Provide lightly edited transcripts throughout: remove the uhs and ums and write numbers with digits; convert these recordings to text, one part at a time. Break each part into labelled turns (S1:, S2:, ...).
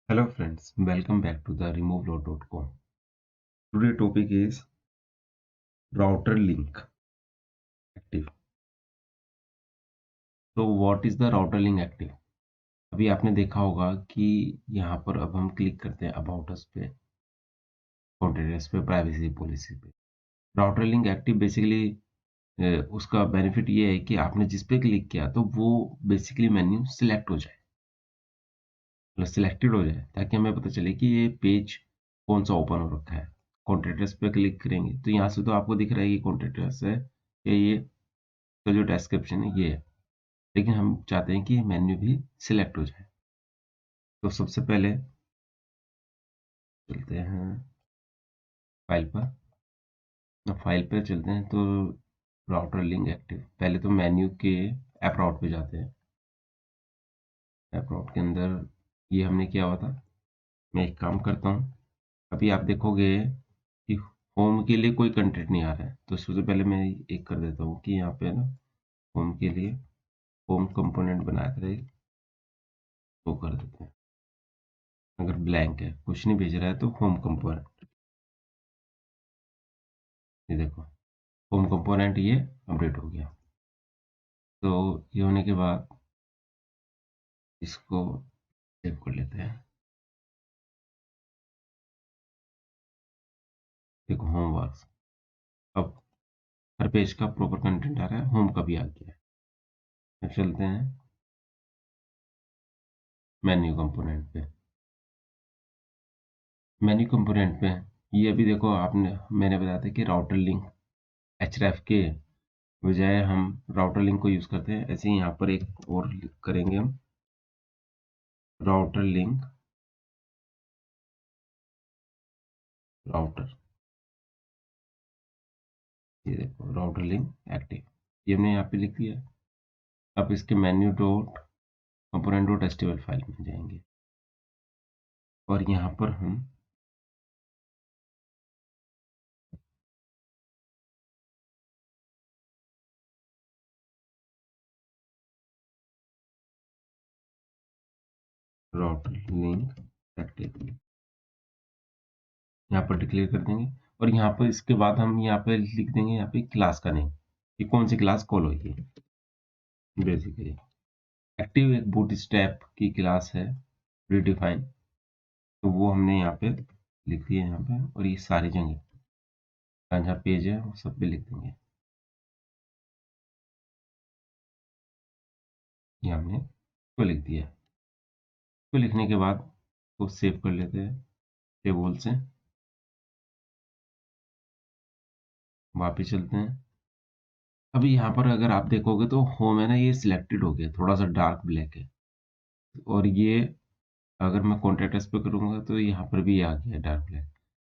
S1: Hello friends, welcome back to the removelot.com. Today topic is router link active. तो what is the router link active? अभी आपने देखा होगा कि यहाँ पर अब हम क्लिक करते हैं अबाउट अस पे, कॉन्टैक्ट अस पे, प्राइवेसी पॉलिसी पे। राउटर लिंक एक्टिव बेसिकली उसका बेनिफिट ये है कि आपने जिस पे क्लिक किया तो वो बेसिकली मेन्यू सिलेक्ट हो जाए, मतलब सिलेक्टेड हो जाए, ताकि हमें पता चले कि ये पेज कौन सा ओपन हो रखा है। कॉन्टैक्ट अस पे क्लिक करेंगे तो यहाँ से तो आपको दिख रहा है कि कॉन्टैक्ट अस है, ये तो जो डिस्क्रिप्शन है ये है, लेकिन हम चाहते हैं कि मेन्यू भी सिलेक्ट हो जाए। तो सबसे पहले चलते हैं फाइल पर। फाइल पर चलते हैं तो राउटर लिंक एक्टिव, पहले तो मेन्यू के ऐप राउट पे जाते हैं। ऐप राउट के अंदर ये हमने किया हुआ था। मैं एक काम करता हूँ, अभी आप देखोगे कि होम के लिए कोई कंटेंट नहीं आ रहा है, तो सबसे पहले मैं एक कर देता हूँ कि यहाँ पे ना होम के लिए होम कंपोनेंट बनाया था एक, वो कर देते हैं। अगर ब्लैंक है, कुछ नहीं भेज रहा है, तो होम कंपोनेंट, ये देखो होम कंपोनेंट ये अपडेट हो गया। तो ये होने के बाद इसको सेव कर लेते हैं। देखो होम वर्क्स, अब हर पेज का प्रॉपर कंटेंट आ रहा है, होम का भी आ गया है। अब चलते हैं मेन्यू कंपोनेंट पे। मेन्यू कंपोनेंट पे ये अभी देखो, मैंने बताया था कि राउटर लिंक href के बजाय हम राउटर लिंक को यूज करते हैं। ऐसे ही यहाँ पर एक और करेंगे हम, राउटर लिंक राउटर, ये देखो राउटर लिंक एक्टिव, ये हमने यहाँ पे लिख दिया। अब इसके menu dot component dot HTML file में जाएंगे और यहाँ पर हम राउटर लिंक एक्टिव यहाँ पर डिक्लेयर कर देंगे। और यहाँ पर इसके बाद हम यहाँ पे लिख देंगे, यहाँ पे क्लास का नेम, कि कौन सी क्लास कॉल होगी। बेसिकली एक्टिव एक बूटस्ट्रैप की क्लास है, प्रीडिफाइन, तो वो हमने यहाँ पे लिख दिया यहाँ पे। और ये सारी जगह जहाँ पेज है वो सब पे लिख देंगे, ये हमने तो लिख दिया। तो लिखने के बाद वो सेव कर लेते हैं टेबल से। वापिस चलते हैं। अभी यहाँ पर अगर आप देखोगे तो होम है ना, ये सिलेक्टेड हो गया, थोड़ा सा डार्क ब्लैक है। और ये अगर मैं कॉन्टैक्ट अस पे करूँगा तो यहाँ पर भी आ गया डार्क ब्लैक।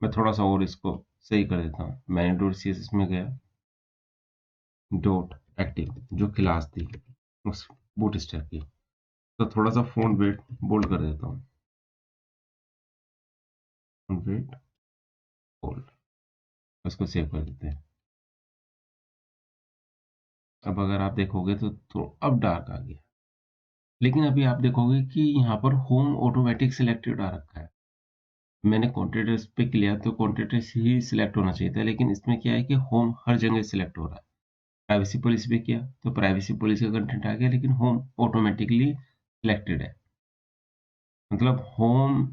S1: मैं थोड़ा सा और इसको सही कर देता हूँ। मैंने डॉट CSS में गया, डॉट एक्टिव जो क्लास थी उस बूटस्ट्रैप की, तो थोड़ा सा फ़ॉन्ट वेट बोल्ड कर देता हूँ, फ़ॉन्ट वेट बोल्ड, उसको सेव कर देते हैं। अब अगर आप देखोगे तो अब डार्क आ गया, लेकिन अभी आप देखोगे कि यहाँ पर होम ऑटोमेटिक सिलेक्टेड आ रखा है। मैंने कॉन्टेक्ट्स पे किया तो कॉन्टेक्ट्स ही सिलेक्ट होना चाहिए था, लेकिन इसमें क्या है कि होम हर जगह सिलेक्ट हो रहा है। प्राइवेसी पॉलिसी पे किया तो प्राइवेसी पॉलिसी का कंटेंट आ गया, लेकिन होम ऑटोमेटिकली सिलेक्टेड है, मतलब होम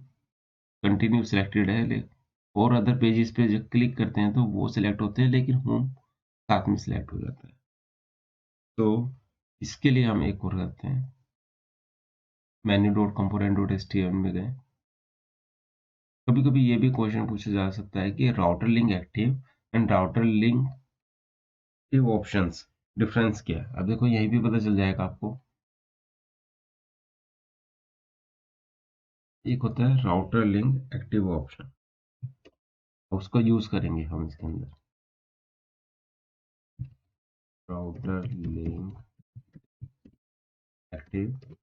S1: कंटिन्यू सिलेक्टेड है। और अदर पेजेस पे जब क्लिक करते हैं तो वो सिलेक्ट होते हैं, लेकिन होम साथ में सिलेक्ट हो जाता है। तो इसके लिए हम एक और करते हैं, menu dot component dot HTML में गए। कभी कभी ये भी क्वेश्चन पूछा जा सकता है कि router link active and router link active options difference क्या है। अब देखो यही भी पता चल जाएगा आपको। एक होता है राउटर लिंक एक्टिव ऑप्शन, उसको यूज करेंगे हम इसके अंदर। राउटर लिंक एक्टिव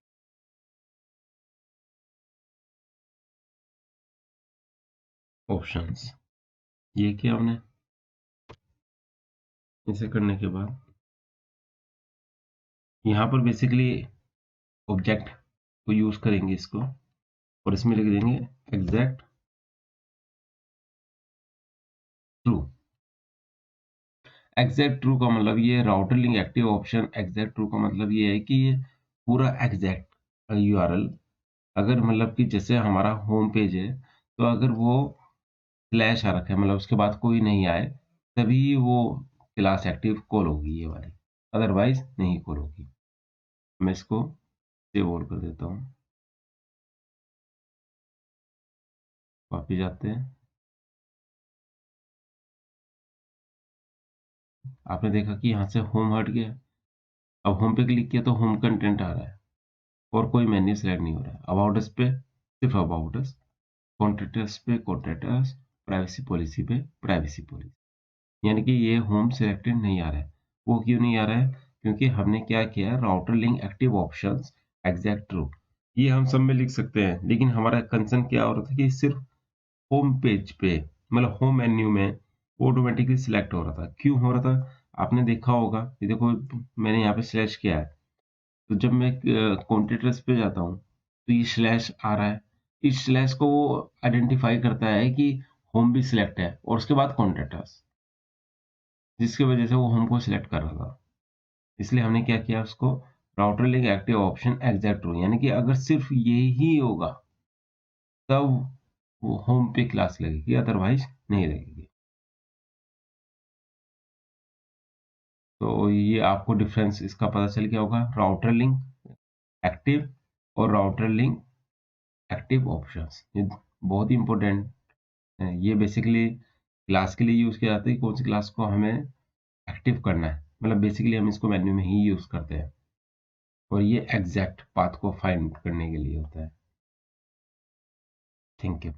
S1: ऑप्शंस, ये किया हमने। इसे करने के बाद यहाँ पर बेसिकली ऑब्जेक्ट को यूज करेंगे इसको, और इसमें लिख देंगे एग्जैक्ट ट्रू। एग्जैक्ट ट्रू का मतलब ये router link active option exact true का मतलब ये है कि ये पूरा एग्जैक्ट यूआरएल, अगर मतलब कि जैसे हमारा होम पेज है, तो अगर वो स्लैश आ रखा है मतलब उसके बाद कोई नहीं आए, तभी वो क्लास एक्टिव कॉल होगी ये वाली, अदरवाइज नहीं कॉल होगी। मैं इसको सेव और कर देता हूँ। वापिस जाते हैं। आपने देखा कि यहाँ से होम हट गया। अब होम पे क्लिक किया तो होम कंटेंट आ रहा है और कोई मेन्यू सेलेक्ट नहीं हो रहा है। अबाउट अस पे सिर्फ अबाउट अस, कॉन्टैक्ट अस पे कॉन्टैक्ट अस, प्राइवेसी पॉलिसी पे प्राइवेसी पॉलिसी। यानी कि ये होम सिलेक्टेड नहीं आ रहा है। वो क्यों नहीं आ रहा है? क्योंकि हमने क्या किया है, router link active options exact true, ये हम सब में लिख सकते हैं, लेकिन हमारा कंसर्न क्या हो रहा था कि सिर्फ होम पेज पे मतलब होम मेन्यू में ऑटोमेटिकली सिलेक्ट हो रहा था। क्यों हो रहा था? आपने देखा होगा, ये देखो मैंने यहाँ पे स्लैश किया है, तो जब मैं कॉन्टेक्ट्स पे जाता हूँ तो ये स्लैश आ रहा है। इस स्लैश को वो आइडेंटिफाई करता है कि होम भी सिलेक्ट है और उसके बाद कॉन्टेक्ट्स, जिसकी वजह से वो होम को सिलेक्ट कर रहा था। इसलिए हमने क्या किया, उसको router link active option exact true, यानी कि अगर सिर्फ यही होगा तब वो होम पे क्लास लगेगी, अदरवाइज नहीं लगेगी। तो ये आपको डिफरेंस इसका पता चल गया होगा, राउटर लिंक एक्टिव और राउटर लिंक एक्टिव ऑप्शंस, ये बहुत ही इंपॉर्टेंट है। ये बेसिकली क्लास के लिए यूज़ किया जाता है कि कौन सी क्लास को हमें एक्टिव करना है, मतलब बेसिकली हम इसको मेन्यू में ही यूज़ करते हैं, और ये एग्जैक्ट पाथ को फाइंड करने के लिए होता है। Thank you.